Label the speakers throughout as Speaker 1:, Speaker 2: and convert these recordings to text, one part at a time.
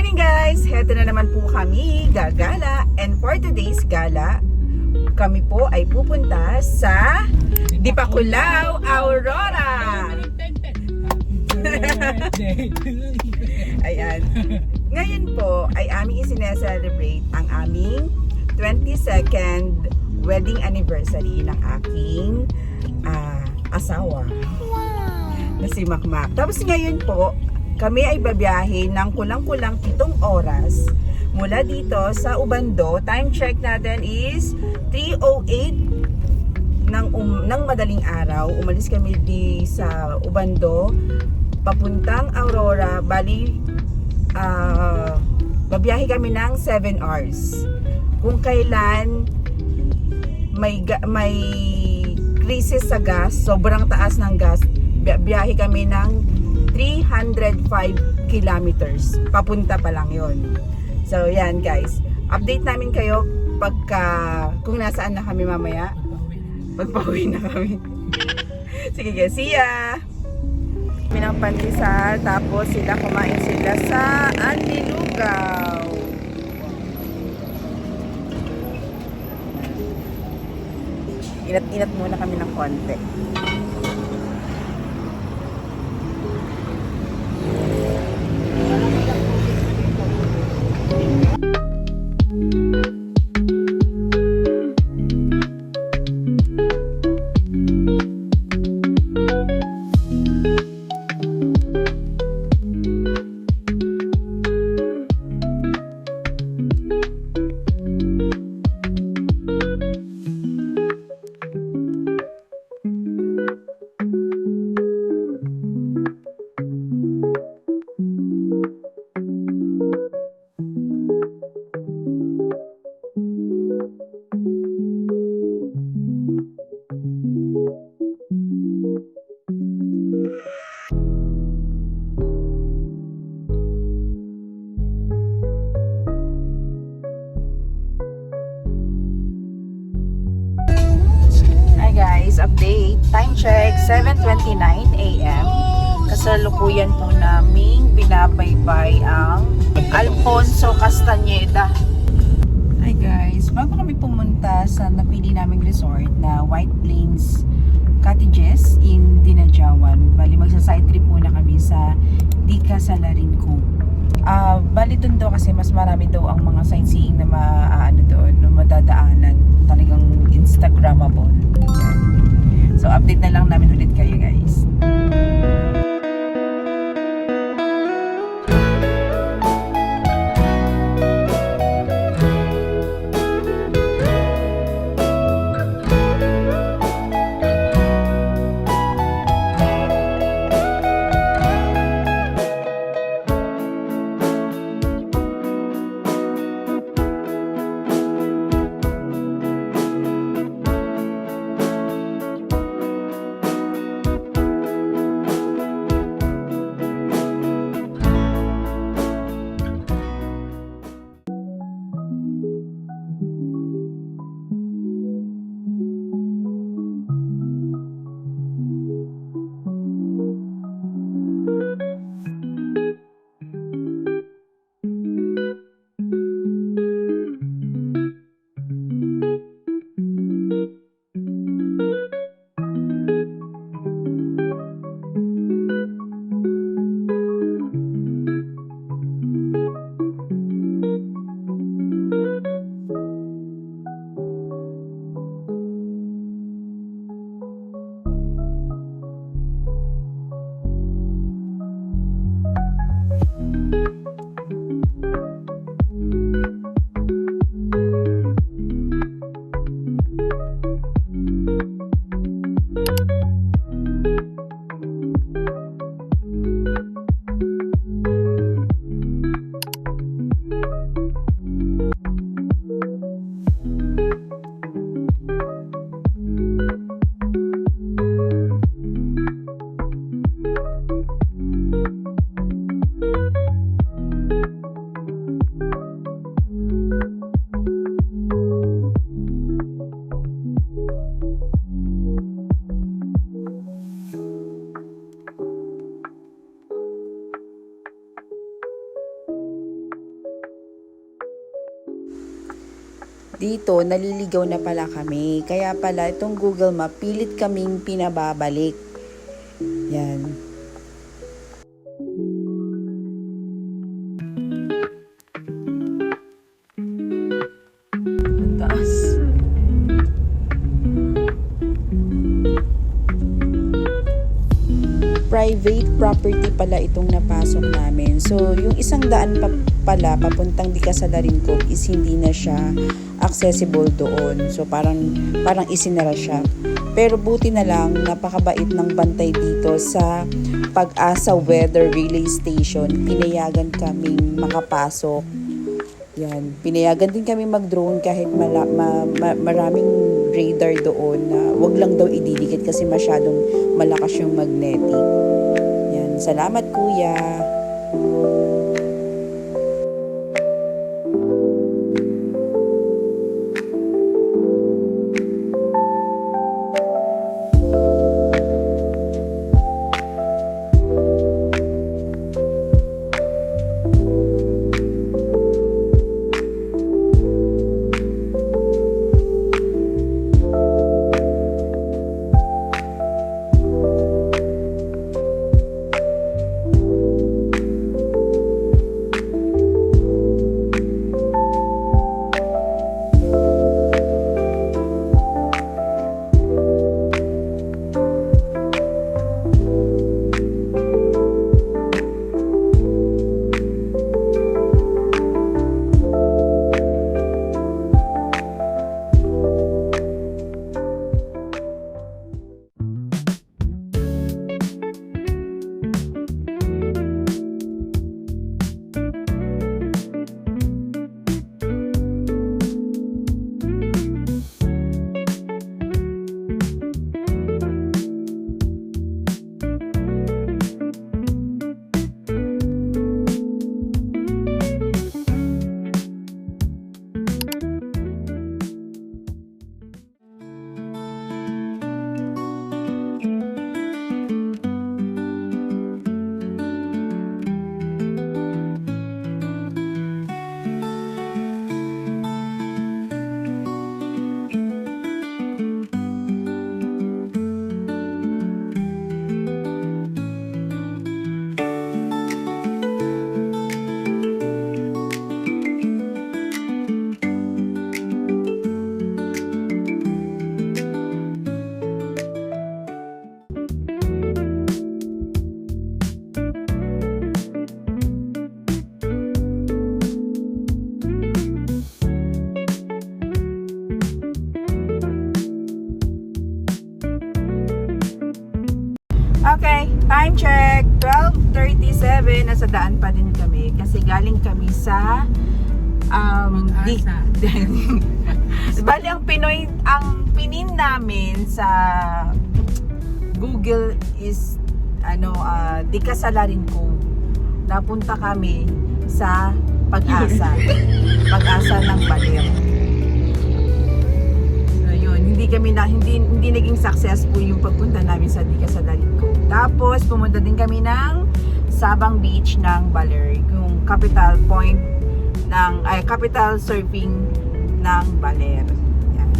Speaker 1: morning guys! Heto na naman po kami gagala, and for today's gala, kami po ay pupunta sa Dipakulaw, Aurora! Ayan. Ngayon po ay aming isineselebrate ang aming 22nd wedding anniversary ng aking asawa na si Makmak. Tapos ngayon po, kami ay babiyahe ng kulang-kulang 7 oras mula dito sa Ubando. Time check natin is 3:08 ng madaling araw. Umalis kami sa Ubando papuntang Aurora. Bali, babiyahe kami ng 7 hours. Kung kailan may crisis sa gas, sobrang taas ng gas, biyahe kami ng 305 kilometers. Papunta pa lang yon. So, yan guys. Update namin kayo kung nasaan na kami mamaya. Pagpauwi na kami. Sige guys, see ya! Kami ng pandesal, tapos kumain sila sa Anlilugaw. Inat-inat muna kami ng konti. Update, time check 7:29 AM. Kasalukuyan po naming binabaybay ang Alfonso Castañeda. Hi guys, bago kami pumunta sa napili naming resort na White Plains Cottages in Dinajawan, bali magsa-side trip muna kami sa Dica Salarin Cove. Bali dun daw kasi mas marami daw ang mga sightseeing na madadaanan, talagang Instagrammable. So, update na lang namin ulit kayo guys.
Speaker 2: dito naliligaw na pala kami. Kaya pala itong Google Map pilit kaming pinababalik. Yan.
Speaker 1: Ang taas.
Speaker 2: Private property pala itong napasok namin. So, yung isang daan pa pala papuntang Dikasalaringkog is hindi na siya accessible doon. So, parang isinara siya. Pero buti na lang, napakabait ng bantay dito sa Pag-asa Weather Relay Station. Pinayagan kaming makapasok. Yan. Pinayagan din kami mag-drone kahit maraming radar doon na wag lang daw ididikit kasi masyadong malakas yung magnetic. Yan. Salamat, kuya.
Speaker 1: Okay, time check. 12:37. Nasa daan pa din kami kasi galing kami sa bali ang pinin namin sa Google is Dikasalaringkog. Napunta kami sa Pag-asa. Pag-asa ng Baler. So yun, hindi naging successful yung pagpunta namin sa Dikasalaringkog. Tapos pumunta din kami ng Sabang Beach ng Baler, yung capital point capital surfing ng Baler. Yan.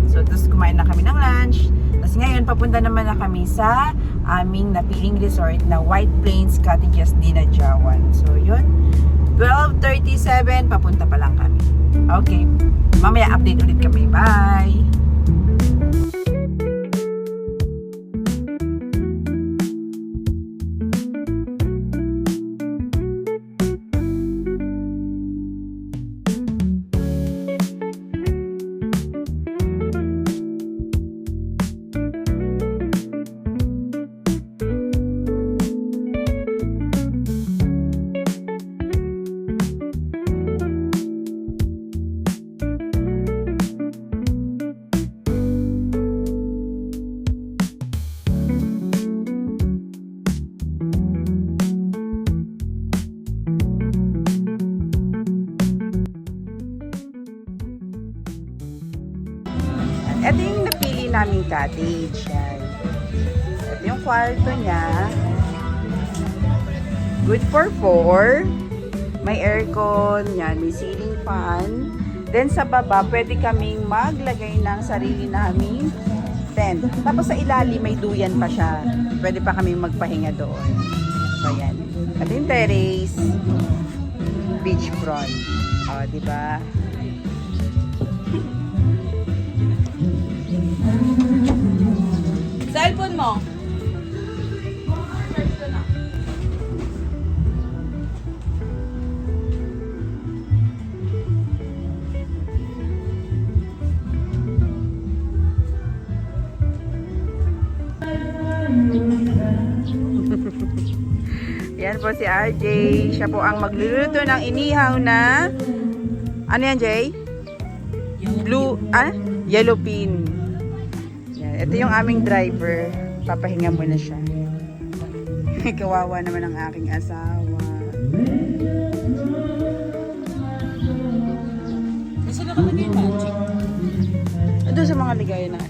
Speaker 1: So tapos kumain na kami ng lunch. Tapos ngayon papunta naman na kami sa aming napiling resort na White Plains Cottages Dinajawan. So yun, 12:37 papunta pa lang kami. Okay, mamaya update ulit kami. Bye! Ito yung napili naming cottage. Yan. Ito yung kwarto niya. Good for 4. May aircon. Yan. May ceiling fan.
Speaker 2: Then sa baba, pwede kaming maglagay ng sarili naming tent. Tapos sa ilalim may duyan pa siya. Pwede pa kaming magpahinga doon. So yan. At yung terrace, beachfront. O, diba? Cellphone mo. Yan po si RJ. Siya po ang magluluto ng inihaw na ano yan, Jay? Yellow pin. Yan. Ito yung aming driver. Papahinga muna siya. Kawawa naman ang aking asawa.
Speaker 1: Gusto na kalagay magic.
Speaker 2: Doon sa mga ligay na.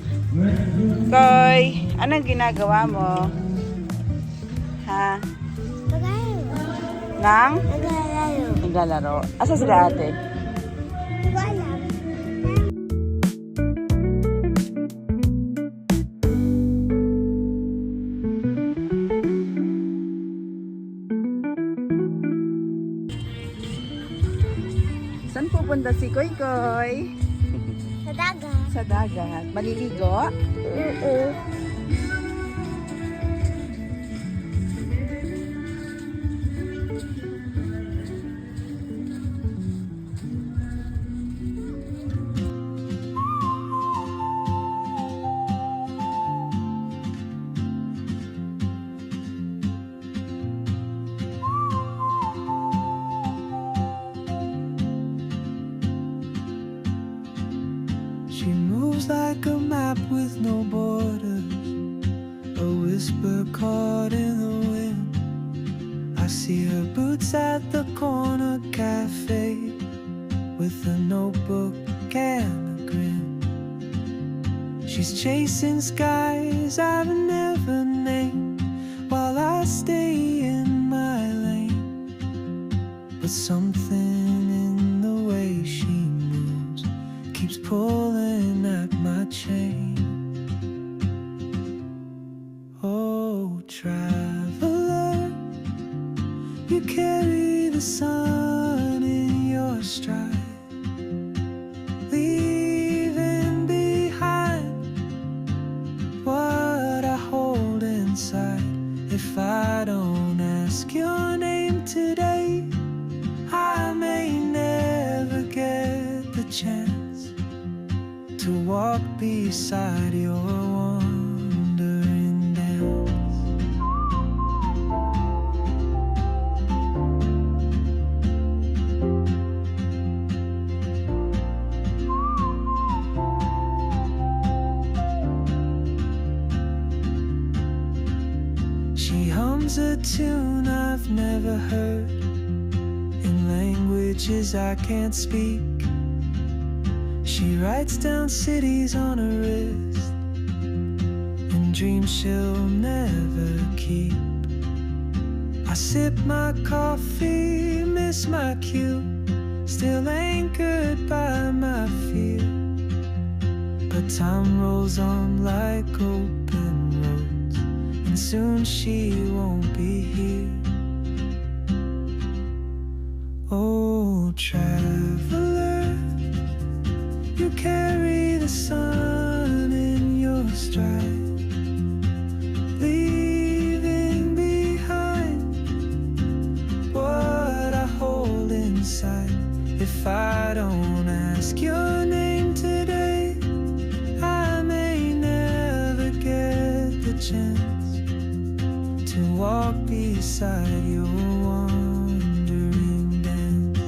Speaker 2: Koy, anong ginagawa mo? Ha? Nang? Naglalaro. Asa sila ate? Saan pupunta si Koy Koy?
Speaker 3: Sa dagat.
Speaker 2: Sa dagat. Maliligo?
Speaker 4: She moves like a map with no borders, a whisper caught in the wind. I see her boots at the corner cafe with a notebook and a grin. She's chasing skies I've never named while I stay in my lane. But something in the way she moves keeps pulling at my chain. Oh, traveler, you carry the sun in your stride, leaving behind what I hold inside. If I don't ask your name today, I may never get the chance to walk beside your wandering dance. She hums a tune I've never heard in languages I can't speak. She writes down cities on her wrist and dreams she'll never keep. I sip my coffee, miss my cue, still anchored by my fear. But time rolls on like open roads, and soon she won't be here. Oh, traveler, you carry the sun in your stride, leaving behind what I hold inside. If I don't ask your name today, I may never get the chance to walk beside your wandering dance.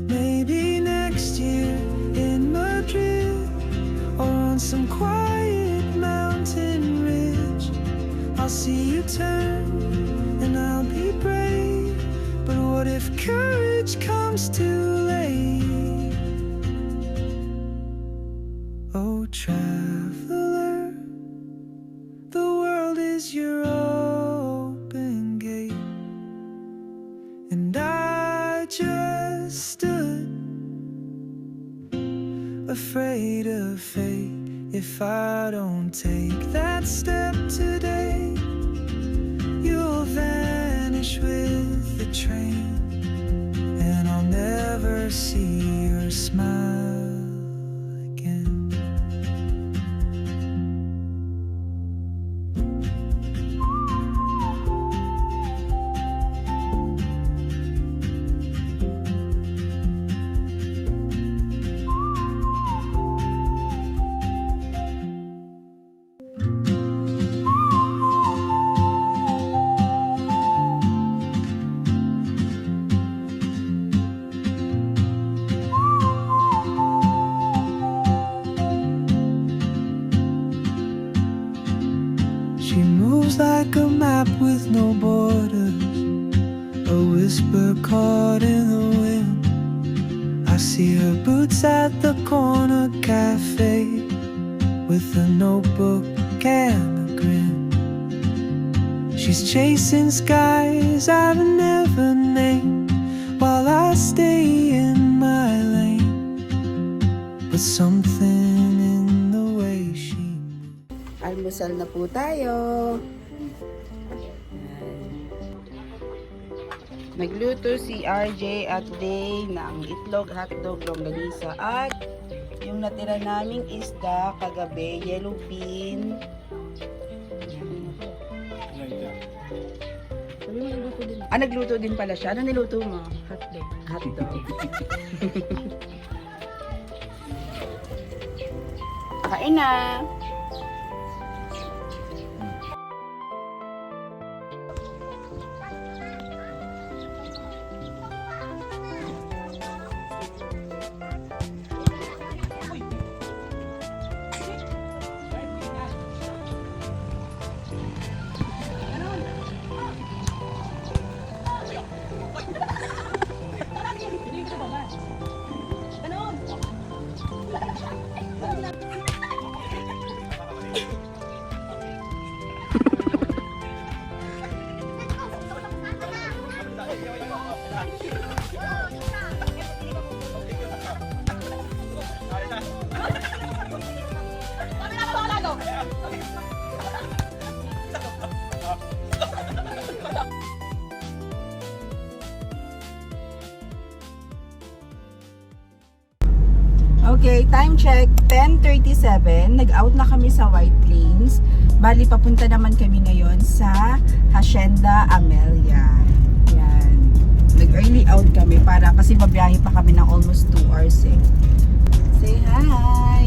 Speaker 4: Maybe next year in Madrid, or on some quiet mountain ridge, I'll see you turn and I'll be brave. But what if courage comes too late? Oh, traveler, the world is your open gate, and I just afraid of fate. If I don't take that step today, you'll vanish with the train, and I'll never see your smile again. She moves like a map with no borders, a whisper caught in the wind. I see her boots at the corner cafe, with a notebook and a grin. She's chasing skies I've never named, while I stay in my lane. But something in the way she
Speaker 2: Almusal na po tayo. Nagluto si RJ at Day ng itlog, hotdog, longganisa at yung natira naming isda kagabi, yellow bean. Nagluto din pala siya. Ano niluto mo? Hotdog. Hotdog. Kain na! Okay, time check, 10:37. Nag-out na kami sa White Plains. Bali, papunta naman kami ngayon sa Hacienda Amelia. Yan. Nag-early out kami para kasi mabiyahe pa kami ng almost 2 hours eh. Say hi!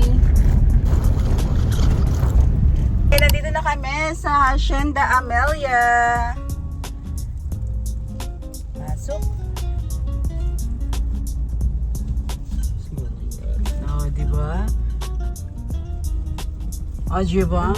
Speaker 2: Okay, nandito na kami sa Hacienda Amelia. Pasok. Oh, diba? Oh, diba?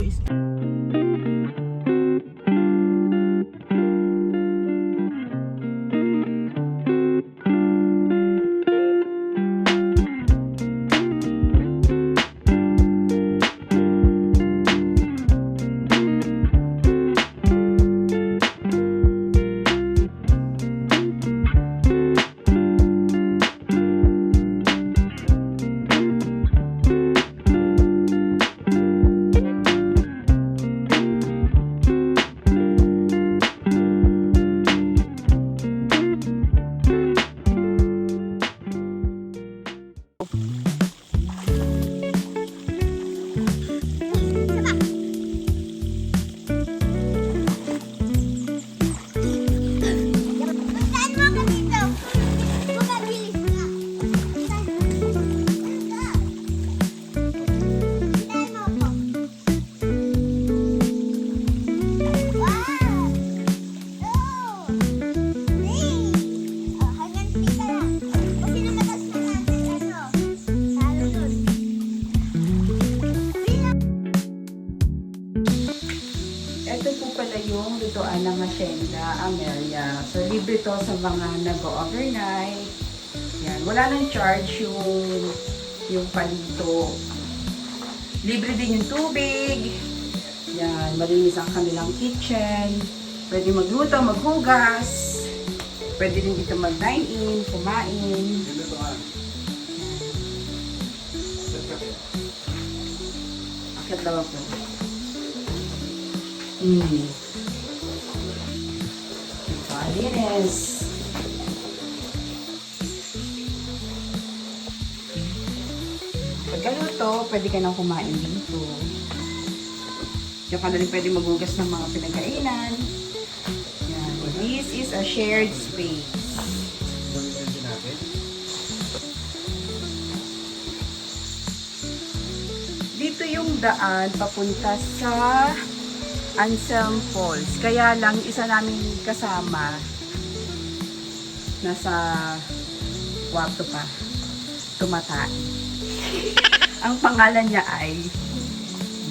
Speaker 2: Lutuan ng Hacienda Amelia. So, libre to sa mga nag-overnight. Yan. Wala nang charge yung palito. Libre din yung tubig. Yan. Malinis ang kanilang kitchen. Pwede magluto, maghugas. Pwede din dito mag-dine-in, kumain.
Speaker 1: Akit daw ako. Malinis. Pagkaluto, pwede ka nang kumain dito. Diyan ka na rin pwede magugas ng mga pinagkainan. Yan. This is a shared space. Dito yung daan papunta sa Anselm Falls. Kaya lang isa namin kasama nasa kwarto pa. Tumatay. Ang pangalan niya ay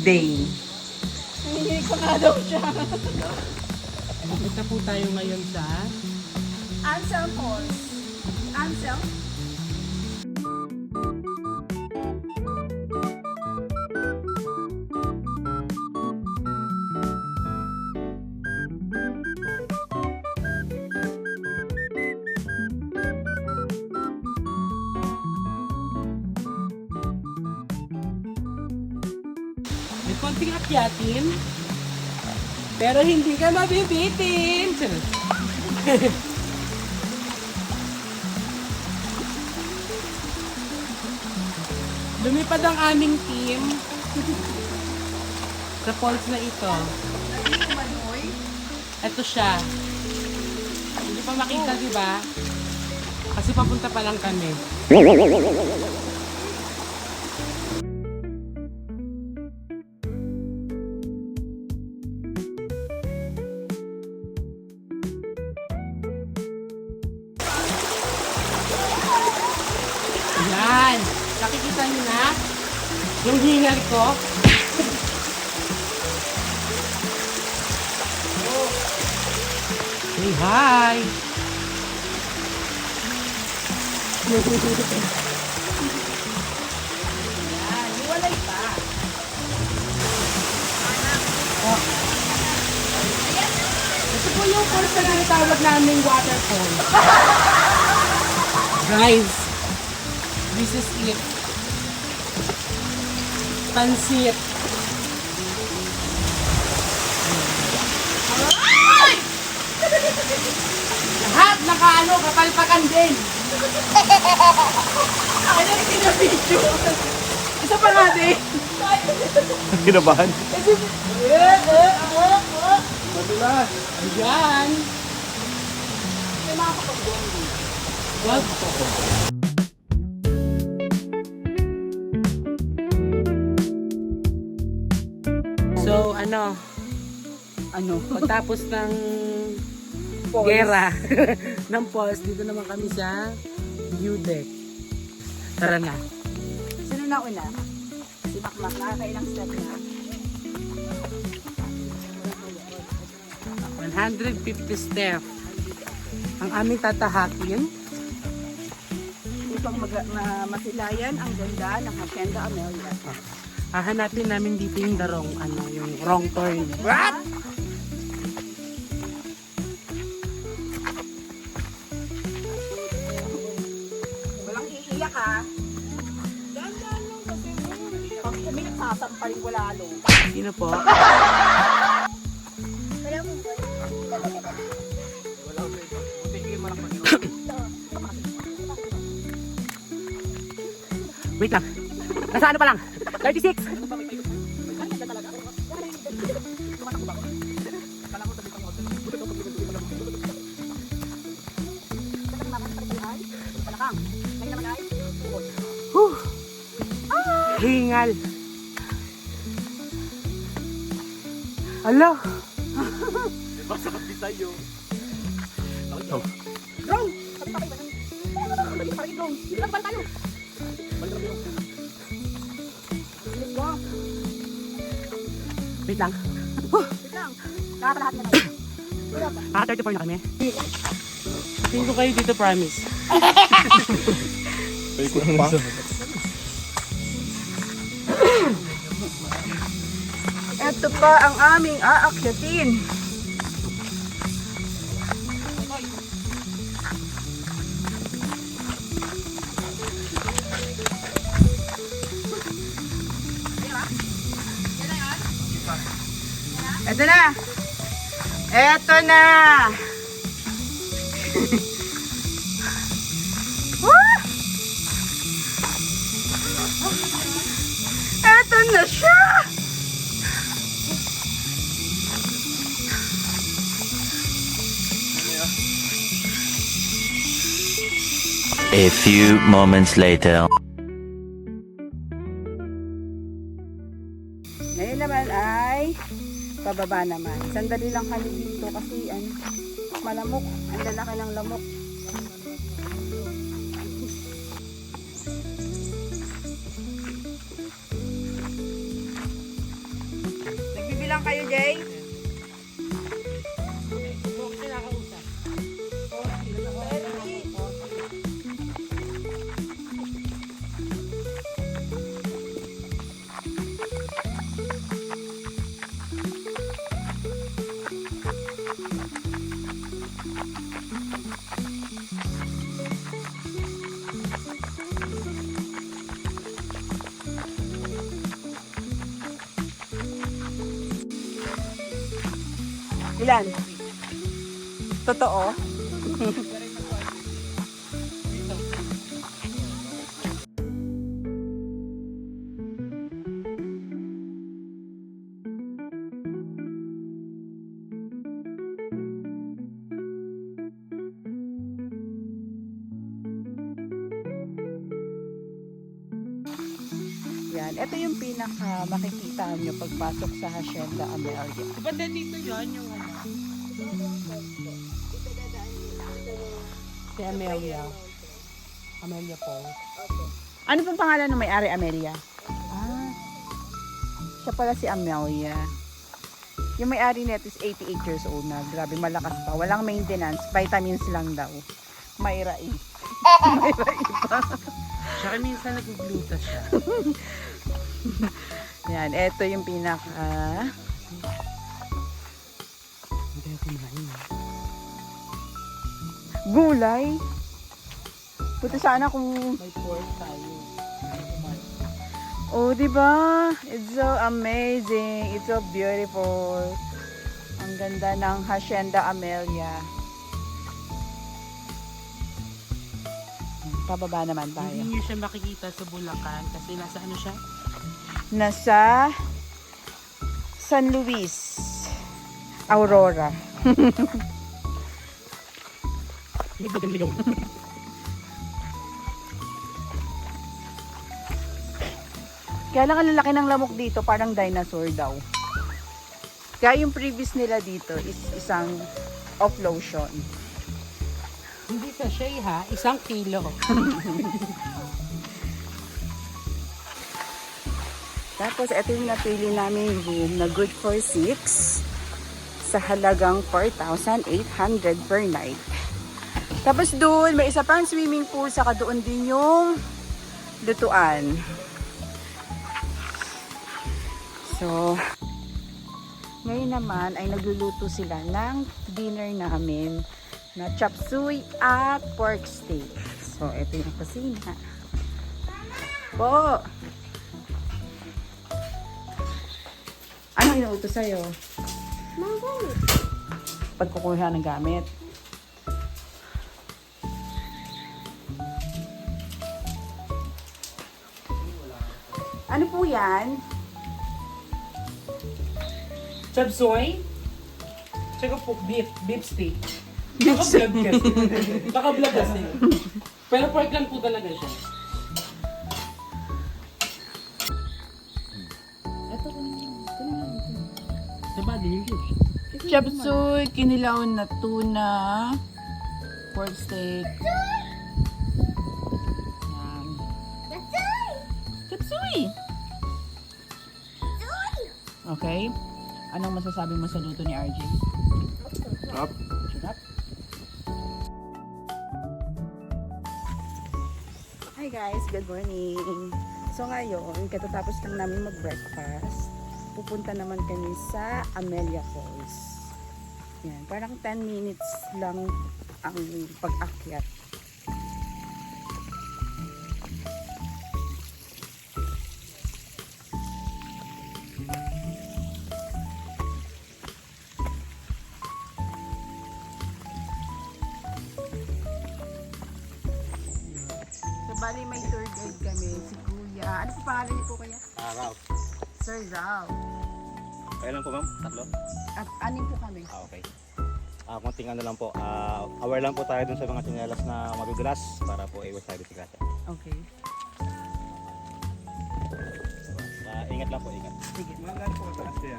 Speaker 1: Dane. Nanginig pa nga daw siya.
Speaker 5: Punta po tayo ngayon sa
Speaker 1: Anselm Falls. Anselm?
Speaker 5: may konting akyatin, pero hindi ka mabibitin. Lumipad ang aming team sa falls na ito. Ito siya. Hindi pa makita, di ba? Kasi papunta pa lang kami. Yan. Nakikita niyo na yung hingal ko. Say hi.
Speaker 1: Yan. Hiwalay pa.
Speaker 5: Ito po yung falls na tinatawag namin waterfall. Guys, this is it. Pansit. Lahat nakaano, kapalpakan din.
Speaker 1: Ano yung pinabidyo? Isa pa nga din.
Speaker 6: Kinabahan.
Speaker 5: Ayan. Wag. So, ano, pagtapos ng gera ng falls, dito naman kami sa view deck. Tara na.
Speaker 1: Sino na una? Si Makmak. Nakakailang step na.
Speaker 5: 150 step. Ang aming tatahakin.
Speaker 1: Upang masilayan ang ganda ng Hacienda Amelia.
Speaker 5: Hahanapin namin dito yung yung wrong turn. What?
Speaker 1: Walang iiyak ha. Dandan lang kasi pag kumiyak sasampaling ko lalo.
Speaker 5: Sino po? Wait lang. Nasa ano pa lang? 36! Whew. Hingal. Ala.
Speaker 1: Drone! Parang drone. Ilang bal tayo? Let's go.
Speaker 5: Wait lang.
Speaker 1: Wait lang. Nakakalahat na natin.
Speaker 5: 34 na kami. Tingin ko kayo dito, promise.
Speaker 1: Ito pa ang aming aakyatin. Eto na! Eto na! Woo! Eto na siya!
Speaker 7: A few moments later.
Speaker 2: Ngayon naman ay pababa naman. Sandali lang kami dito kasi malamok. Ang lalaki ng lamok.
Speaker 1: Nagbibilang kayo, Jay?
Speaker 2: Ilan? Totoo? Yan. Ito yung pinaka makikita nyo pagpasok sa Hacienda Amelia.
Speaker 5: Diba dito yun yung ano? Si Amelia. Amelia Paul.
Speaker 2: Ano pong pangalan ng may-ari, Amelia? Ah, siya pala si Amelia. Yung may-ari nito is 88 years old na. Grabe, malakas pa. Walang maintenance. Vitamins lang daw. Mayra A. Mayra A pa.
Speaker 5: Tsaka minsan nag-gluta siya.
Speaker 2: Yan, eto yung pinaka...
Speaker 5: Hindi tayo kumain.
Speaker 2: Gulay. Puto sana kung...
Speaker 5: May pork tayo.
Speaker 2: Oh, diba? It's so amazing. It's so beautiful. Ang ganda ng Hacienda Amelia. Pababa naman tayo.
Speaker 5: Hindi niyo siya makikita sa Bulacan kasi nasa ano siya?
Speaker 2: Nasa San Luis, Aurora. Kaya lang ang lalaki ng lamok dito, parang dinosaur daw. Kaya yung previous nila dito is isang off-lotion.
Speaker 5: Hindi sa siya ha, 1 kilo.
Speaker 2: Tapos ito yung napili namin room na good for 6 sa halagang 4,800 per night. Tapos doon, may isa pang swimming pool, saka doon din yung lutuan. So, ngayon naman ay nagluluto sila ng dinner namin na chop suey at pork steak. So, ito yung kusina. Po! Anong inuutos sa'yo? Pagkukuha ng gamit. Ano po yan?
Speaker 5: Chop suey? Tsaka po beef steak. Naka-vlog kasi. Naka-vlog kasi. Pero pork lang po talaga siya. Diba din yung juice?
Speaker 2: Chop suey, kinilaw na tuna, pork steak. Yan. Chop suey! Okay. Anong masasabi mo sa luto ni RJ?
Speaker 6: Up.
Speaker 2: Sarap. Hi guys, good morning. So ngayon, katatapos lang namin mag-breakfast, pupunta naman kami sa Amelia Falls. Yan, parang 10 minutes lang ang pag-akyat. bali may tour guide kami, si Kuya. Ano po pangalan niyo po Kuya?
Speaker 6: Ralph.
Speaker 2: Sir Zao.
Speaker 6: Kaya lang po ma'am, tatlo.
Speaker 2: At anin po kami?
Speaker 6: Okay. Konting ano lang po, aware lang po tayo dun sa mga tsinelas na madudulas para po iwas tayo sa kasa.
Speaker 2: Okay.
Speaker 6: Ingat lang po, ingat.
Speaker 2: Sige.
Speaker 6: Maganda po taas niya.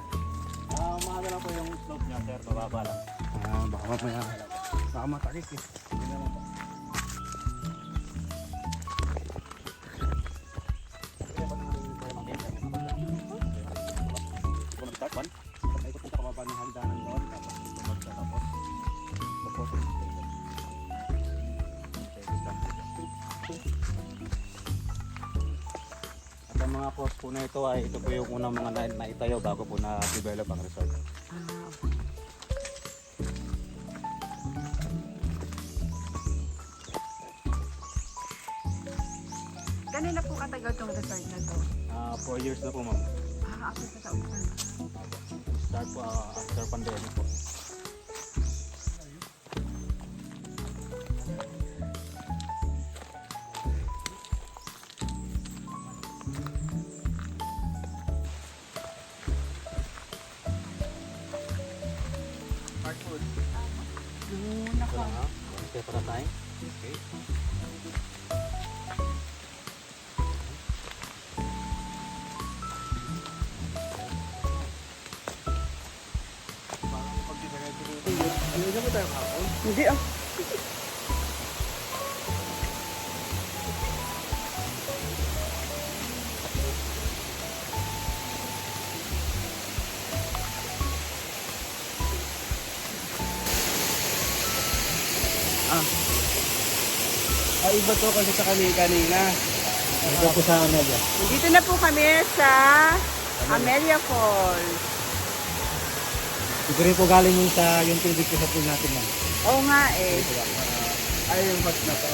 Speaker 6: Mahaba lang po yung slope niya, sir. Mababa lang. Baka mamaya. Baka matakit eh. Hindi naman po. Start one. Ikot po sa kababa ng hagdanan doon. Tapos tapos. At ang mga post po na ito ay ito po yung unang mga naitayo bago po na-develop ang resort.
Speaker 2: Ganun na po katagal tong resort na to?
Speaker 6: 4 years na po ma'am.
Speaker 2: Apat na taon pa.
Speaker 6: Start po after pandemic po. Ito lang ha. One step at a time. Okay.
Speaker 2: Hindi ah.
Speaker 6: Iba to kasi sa kanina. Ito po sa Amelia.
Speaker 2: Dito na po kami sa Amelia Falls.
Speaker 6: Ito rin po galing yung sa yung tubig ko sa pool natin yan.
Speaker 2: Oo nga eh.
Speaker 6: Ay, yung bus na to.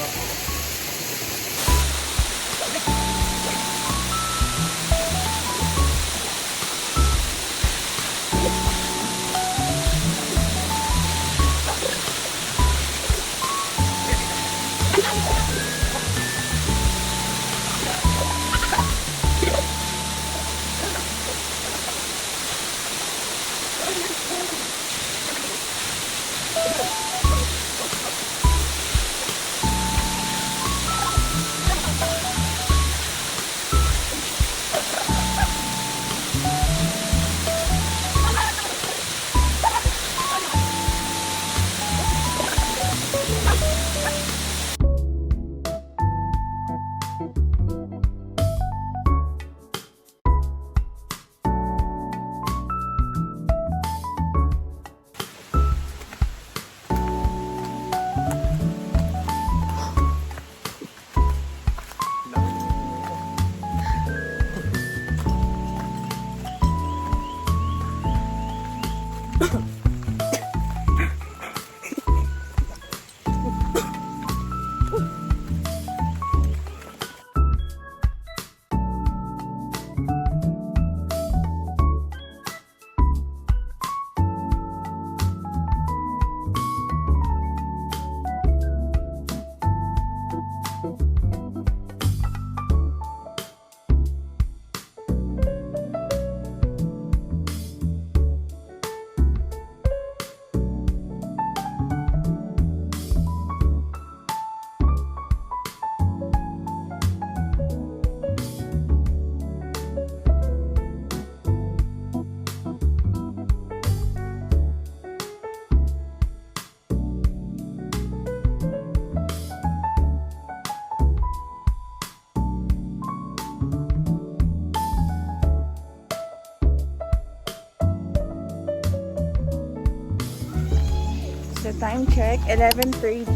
Speaker 2: So time check, 11:30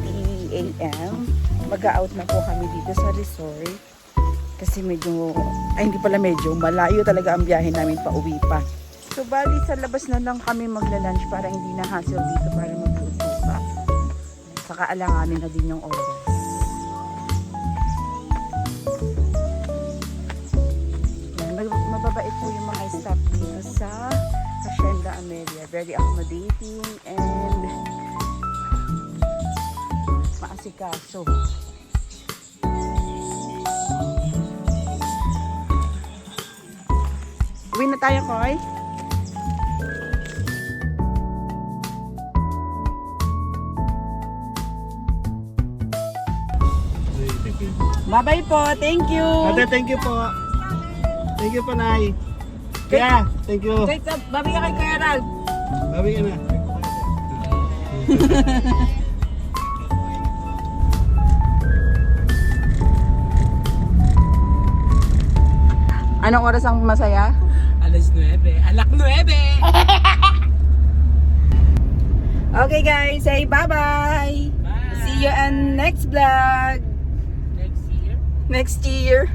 Speaker 2: a.m. Mag-out na po kami dito sa resort. Kasi medyo, ay hindi pala medyo, malayo talaga ang biyahe namin pa uwi pa. So bali sa labas na lang kami magla-lunch para hindi na hassle dito para magluto pa. Saka alanganin na din yung oras. Yan, mababait po yung mga staff dito sa Hacienda Amelia. Very accommodating and maasikaso. tayo, Koy. Bye-bye po. Thank you.
Speaker 6: Ate, thank you po. Thank you po, Nay. Kaya, thank you.
Speaker 2: Wait, babi ka kay Kuya Ralph.
Speaker 6: Bawi ka na.
Speaker 2: Anong oras ang masaya?
Speaker 5: Alas 9. Alak 9.
Speaker 2: Okay guys, say bye-bye. See you on next vlog.
Speaker 5: Next year.
Speaker 2: Next year.